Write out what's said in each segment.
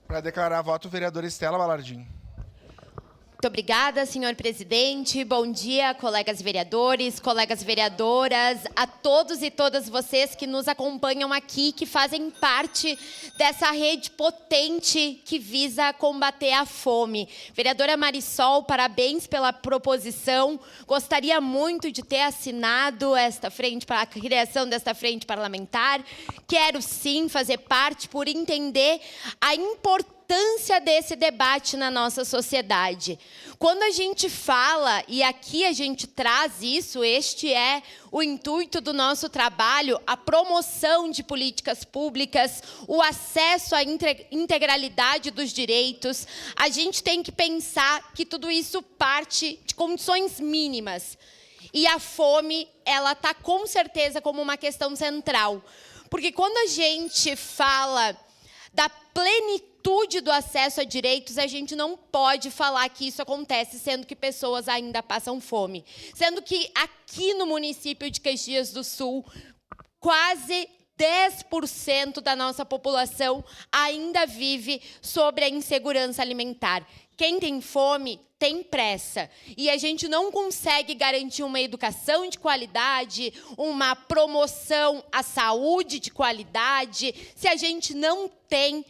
Para declarar voto, vereadora Estela Balardim. Muito obrigada, senhor presidente. Bom dia, colegas vereadores, colegas vereadoras, a todos e todas vocês que nos acompanham aqui, que fazem parte dessa rede potente que visa combater a fome. Vereadora Marisol, parabéns pela proposição. Gostaria muito de ter assinado esta frente para a criação desta frente parlamentar. Quero sim fazer parte por entender a importância desse debate na nossa sociedade. Quando a gente fala, e aqui a gente traz isso, este é o intuito do nosso trabalho, a promoção de políticas públicas, o acesso à integralidade dos direitos, a gente tem que pensar que tudo isso parte de condições mínimas. E a fome, ela está com certeza como uma questão central. Porque quando a gente fala da plenitude do acesso a direitos, a gente não pode falar que isso acontece, sendo que pessoas ainda passam fome. Sendo que aqui no município de Caxias do Sul, quase 10% da nossa população ainda vive sobre a insegurança alimentar. Quem tem fome tem pressa. E a gente não consegue garantir uma educação de qualidade, uma promoção à saúde de qualidade, se a gente não tem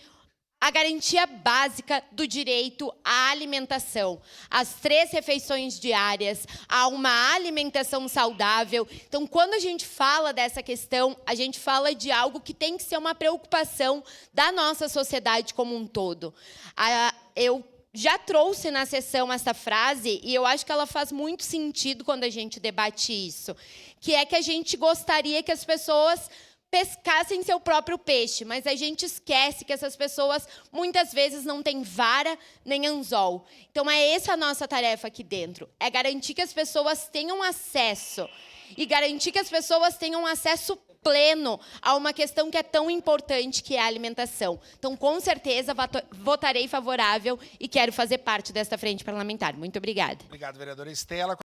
a garantia básica do direito à alimentação, às 3 refeições diárias, a uma alimentação saudável. Então, quando a gente fala dessa questão, a gente fala de algo que tem que ser uma preocupação da nossa sociedade como um todo. Eu já trouxe na sessão essa frase, e eu acho que ela faz muito sentido quando a gente debate isso, que é que a gente gostaria que as pessoas pescassem seu próprio peixe, mas a gente esquece que essas pessoas muitas vezes não têm vara nem anzol. Então, é essa a nossa tarefa aqui dentro, é garantir que as pessoas tenham acesso, e garantir que as pessoas tenham acesso pleno a uma questão que é tão importante, que é a alimentação. Então, com certeza, votarei favorável e quero fazer parte desta frente parlamentar. Muito obrigada. Obrigado, vereadora Estela.